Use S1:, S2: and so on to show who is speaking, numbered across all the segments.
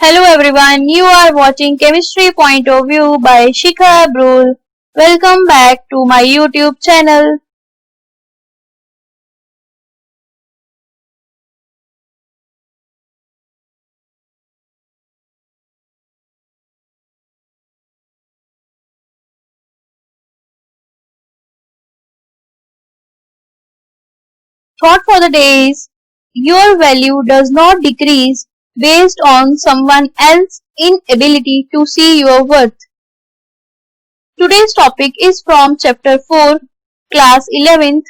S1: Hello everyone, you are watching Chemistry Point of View by Shikha Abrul. Welcome back to my YouTube channel. Thought for the day is, your value does not decrease based on someone else's inability to see your worth. Today's topic is from chapter 4, class 11th.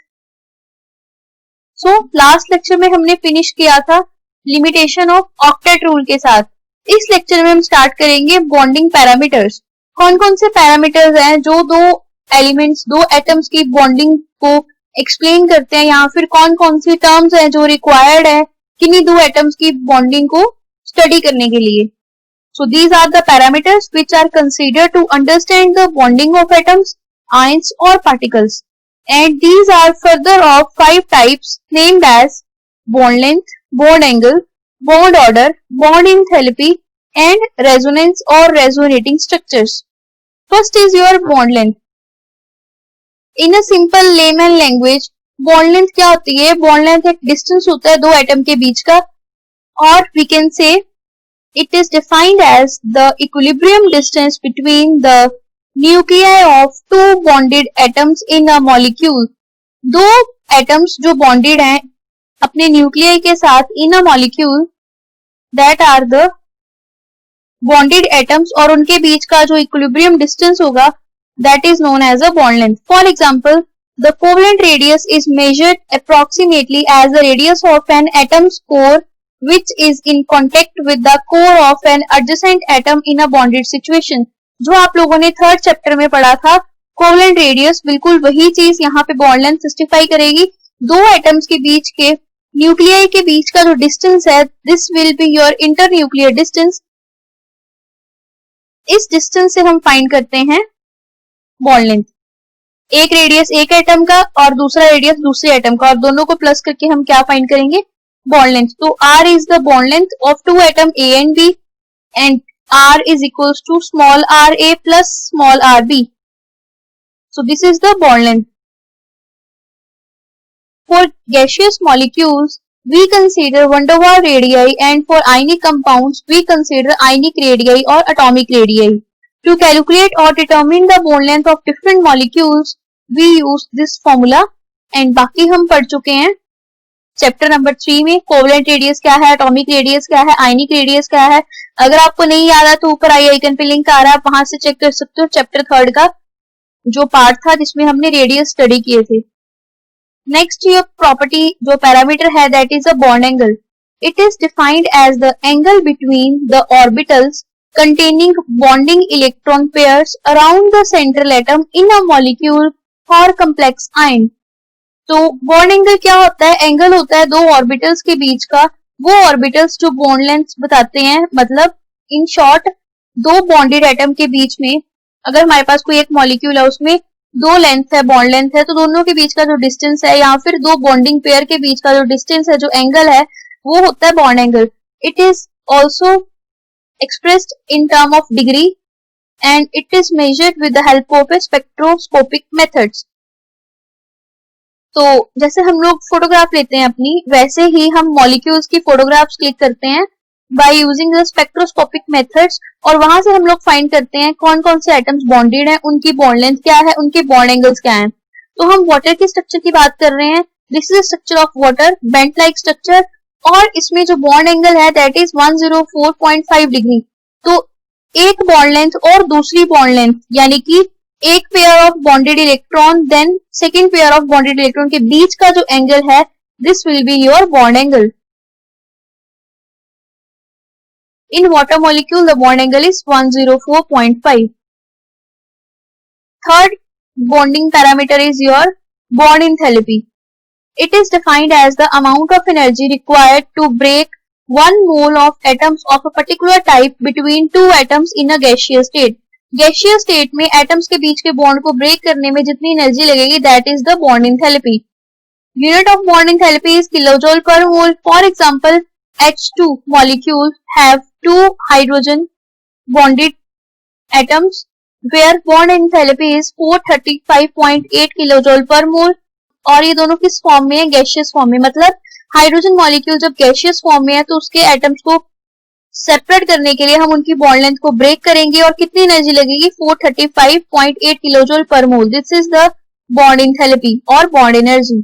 S1: Last lecture में हमने finish किया था limitation of octet rule के साथ. इस lecture में हम start करेंगे बॉन्डिंग पैरामीटर्स. कौन कौन से पैरामीटर्स हैं जो दो एटम्स की बॉन्डिंग को एक्सप्लेन करते हैं, या फिर कौन कौन सी टर्म्स हैं जो रिक्वायर्ड है किन्हीं दो एटम्स की बॉन्डिंग को स्टडी करने के लिए. So these are the parameters which are considered to understand the bonding of atoms, ions और particles. And these are further of 5 types named as bond length, bond angle, bond order, bond enthalpy and resonance or resonating structures. First is your bond length. In a simple layman language, bond length क्या होती है? Bond length एक distance होता है दो atom के बीच का, और we can say it is defined as the equilibrium distance between the nuclei of two bonded atoms in a molecule. दो एटम्स जो बॉन्डेड हैं अपने न्यूक्लियाई के साथ in a molecule, that are the bonded atoms, और उनके बीच का जो इक्विलिब्रियम डिस्टेंस होगा that is known as a bond length. For example, the covalent radius is measured approximately as the radius of an atom's core which is in contact with the core of an adjacent atom in a bonded situation. जो आप लोगों ने third chapter में पढ़ा था covalent radius, बिल्कुल वही चीज यहाँ पे बॉन्ड लेंथ जस्टिफाई करेगी. दो एटम्स के बीच के न्यूक्लियाई के बीच का जो डिस्टेंस है, this will be your inter nuclear distance. इस डिस्टेंस से हम फाइंड करते हैं बॉन्ड लेंथ. एक रेडियस एक एटम का और दूसरा रेडियस दूसरे एटम का, और दोनों को प्लस करके हम क्या फाइंड करेंगे? Bond length. तो R is the bond length of two atom A and B, and R is equals to small ra plus small rb. So this is the bond length. For gaseous molecules, we consider van der Waals radii, and for ionic compounds, we consider ionic radii or atomic radii. To calculate or determine the bond length of different molecules, we use this formula. And बाकी हम पढ़ चुके हैं chapter number 3 में. Covalent radius क्या है, atomic radius क्या है, आयनिक रेडियस क्या है. अगर आपको नहीं याद है तो ऊपर आई आइकन पे लिंक आ रहा है, आप वहां से चेक कर सकते हो चैप्टर 3 का जो पार्ट था जिसमें हमने रेडियस स्टडी किए थे. नेक्स्ट ये प्रॉपर्टी जो पैरामीटर है that is a bond angle. It is defined as the angle between the orbitals containing bonding electron pairs around the central atom in a molecule or complex ion. तो bond angle क्या होता है? Angle होता है दो orbitals के बीच का, वो ऑर्बिटल्स जो बॉन्ड लेंथ बताते हैं. मतलब इन शॉर्ट दो बॉन्डेड एटम के बीच में अगर हमारे पास कोई एक मॉलिक्यूल है उसमें दो लेंथ है, बॉन्ड लेंथ है, तो दोनों के बीच का जो डिस्टेंस है या फिर दो बॉन्डिंग पेयर के बीच का जो डिस्टेंस है, जो एंगल है, वो होता है bond angle. It is also expressed in term of degree and it is measured with the help of A spectroscopic methods. तो जैसे हम लोग फोटोग्राफ लेते हैं अपनी, वैसे ही हम मॉलिक्यूल्स की फोटोग्राफ्स क्लिक करते हैं by using the spectroscopic methods, और वहां से हम लोग फाइंड करते हैं कौन कौन से एटम्स बॉन्डेड हैं, उनकी बॉन्ड लेंथ क्या है, उनके बॉन्ड एंगल्स क्या हैं. तो हम वाटर के स्ट्रक्चर की बात कर रहे हैं. This is structure of water, bent like structure, और इसमें जो बॉन्ड एंगल है दैट इज 104.5 डिग्री. तो एक बॉन्ड लेंथ और दूसरी बॉन्ड लेंथ यानी कि एक pair of bonded electron then second pair of bonded electron के बीच का जो एंगल है, this will be your bond angle. In water molecule the bond angle is 104.5. Third bonding parameter is your bond enthalpy. It is defined as the amount of energy required to break 1 mole of atoms of a particular type between two atoms in a gaseous state. Gaseous state में atoms के बीच के bond को break करने में जितनी energy लगेगी that is the bond enthalpy. Unit of bond enthalpy is kilojoule per mole. For example, H2 molecule have two hydrogen bonded atoms where bond enthalpy is 435.8 किलोजोल पर मोल। और ये दोनों किस फॉर्म में है? गैसियस फॉर्म में। मतलब हाइड्रोजन मॉलिक्यूल जब गैसियस फॉर्म में है तो उसके एटम्स को सेपरेट करने के लिए हम उनकी बॉन्ड लेंथ को ब्रेक करेंगे और कितनी एनर्जी लगेगी? 435.8 kilojoule per mole. This is the bond enthalpy और bond energy.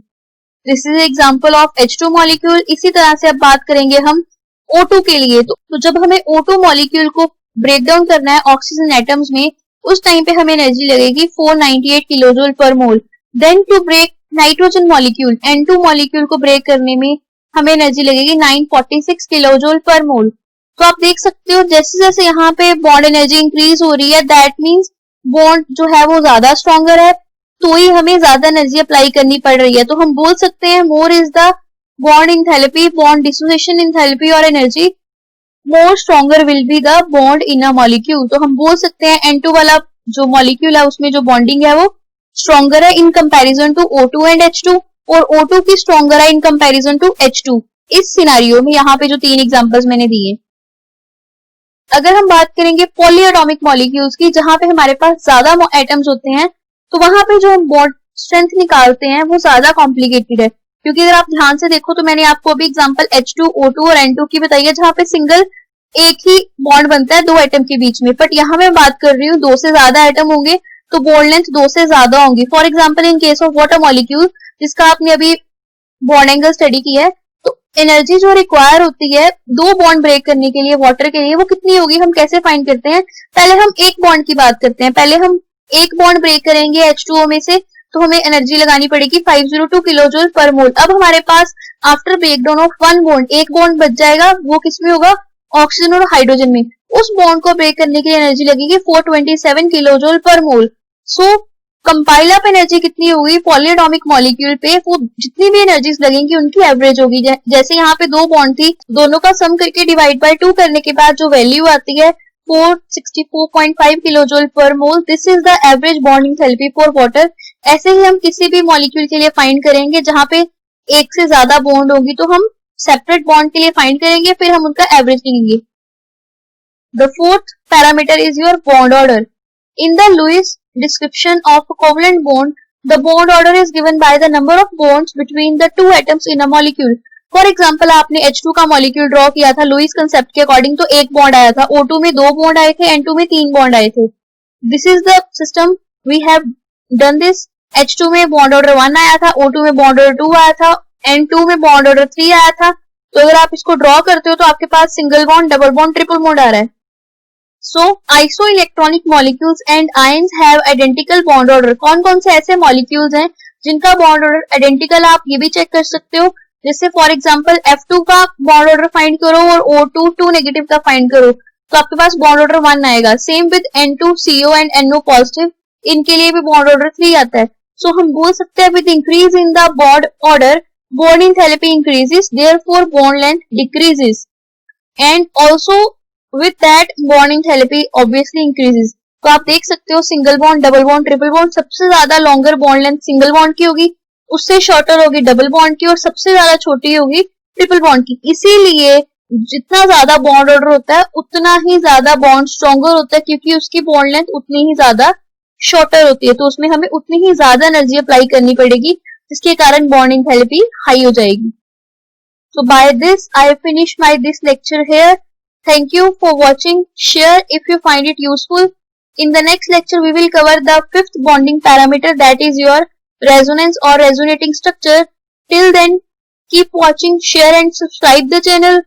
S1: This is example of H2 molecule. इसी तरह से अब बात करेंगे हम O2 के लिए। तो जब हमें O2 मॉलिक्यूल को ब्रेक डाउन करना है ऑक्सीजन एटम्स में, उस टाइम पे हमें एनर्जी लगेगी 498 kilojoule per mole. Then to break nitrogen molecule, N2 molecule को ब्रेक करने में हमें एनर्जी लगेगी 946 किलोजूल पर मोल। तो आप देख सकते हो जैसे जैसे यहाँ पे बॉन्ड एनर्जी इंक्रीज हो रही है, दैट मीन्स बॉन्ड जो है वो ज्यादा स्ट्रॉन्गर है, तो ही हमें ज्यादा एनर्जी अप्लाई करनी पड़ रही है। तो हम बोल सकते हैं more is the bond enthalpy, bond dissociation enthalpy और energy, more stronger will be the bond in a molecule. तो हम बोल सकते हैं N2 वाला जो मॉलिक्यूल है उसमें जो बॉन्डिंग है वो स्ट्रॉन्गर है in comparison to O2 and H2, और O2 की स्ट्रॉन्गर है इन कंपैरिजन टू H2। इस सिनेरियो में यहाँ पे जो 3 एग्जांपल्स मैंने दिए। अगर हम बात करेंगे पॉलीएटॉमिक मॉलिक्यूल्स की, जहां पे हमारे पास ज्यादा एटम्स होते हैं, तो वहां पे जो हम बॉन्ड स्ट्रेंथ निकालते हैं वो ज्यादा कॉम्प्लिकेटेड है। क्योंकि अगर आप ध्यान से देखो तो मैंने आपको अभी एग्जांपल H2, O2 और N2 की बताई है, जहां पे सिंगल एक ही बॉन्ड बनता है 2 एटम के बीच में। बट यहाँ मैं बात कर रही हूँ 2 से ज्यादा एटम होंगे तो बॉन्ड लेंथ 2 से ज्यादा होंगी। For example in case of water molecule, जिसका आपने अभी बॉन्ड एंगल स्टडी किया है, तो एनर्जी जो रिक्वायर होती है 2 बॉन्ड ब्रेक करने के लिए वाटर के लिए, वो कितनी होगी? हम कैसे फाइंड करते हैं? पहले हम एक बॉन्ड की बात करते हैं। पहले हम एक बॉन्ड ब्रेक करेंगे H2O में से, तो हमें एनर्जी लगानी पड़ेगी 502 किलोजूल पर मोल। अब हमारे पास आफ्टर ब्रेकडाउन ऑफ 1 बॉन्ड एक बॉन्ड बच जाएगा, वो किसमें होगा? ऑक्सीजन और हाइड्रोजन में। उस बॉन्ड को ब्रेक करने के लिए एनर्जी लगेगी 427 किलोजूल पर मोल। सो कंपाइल अप एनर्जी कितनी होगी पॉलीएटॉमिक मॉलिक्यूल पे? वो जितनी भी एनर्जीज लगेंगी उनकी एवरेज होगी। जैसे यहाँ पे 2 बॉन्ड थी, दोनों का सम करके डिवाइड बाय 2 करने के बाद जो वैल्यू आती है 464.5 kilojoule per mole. This is the average bond enthalpy for water. ऐसे ही हम किसी भी मॉलिक्यूल के लिए फाइंड करेंगे जहां पे एक से ज्यादा बॉन्ड होगी, तो हम सेपरेट बॉन्ड के लिए फाइंड करेंगे, फिर हम उनका एवरेज लेंगे। The fourth parameter is your bond order. In the Lewis description of a covalent bond, the bond order is given by the number of bonds between the 2 atoms in a molecule. For example, आपने H2 का molecule draw किया था Lewis concept के according, तो एक bond आया था, O2 में 2 बॉन्ड आए थे, N2 में 3 बॉन्ड आए थे। This is the system we have done this. H2 में बॉन्ड ऑर्डर 1 आया था, O2 में बॉन्ड ऑर्डर 2 आया था, N2 में बॉन्ड ऑर्डर 3 आया था। तो अगर आप इसको ड्रॉ करते हो तो आपके पास single bond, double bond, triple bond आ रहा है। So, isoelectronic molecules and ions have identical bond order. कौन कौन से ऐसे molecules हैं जिनका bond order identical? आप ये भी चेक कर सकते हो। जैसे फॉर एग्जांपल F2 का bond order फाइंड करो और O2 2 नेगेटिव का फाइंड करो, तो आपके पास bond order 1 आएगा। Same with N2 CO and NO positive, इनके लिए भी bond order 3 आता है। So, हम बोल सकते हैं with increase in the bond order, bond enthalpy increases, therefore bond length decreases, and also with that bond enthalpy obviously increases। तो आप देख सकते हो single bond, double bond, triple bond, सबसे ज्यादा longer bond length single bond की होगी, उससे शॉर्टर होगी डबल बॉन्ड की, और सबसे ज्यादा छोटी होगी ट्रिपल बॉन्ड की। इसीलिए जितना ज्यादा बॉन्ड ऑर्डर होता है उतना ही ज्यादा बॉन्ड स्ट्रॉन्गर होता है, क्योंकि उसकी बॉन्ड लेंथ उतनी ही ज्यादा शॉर्टर होती है, तो उसमें हमें उतनी ही ज्यादा एनर्जी अप्लाई करनी पड़ेगी, जिसके कारण बॉन्ड एंथैल्पी हाई हो जाएगी। So by this I finish my this lecture here. Thank you for watching. Share if you find it useful. In the next lecture, we will cover the 5th bonding parameter, that is your resonance or resonating structure. Till then, keep watching, share and subscribe the channel.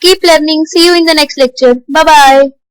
S1: Keep learning. See you in the next lecture. Bye bye.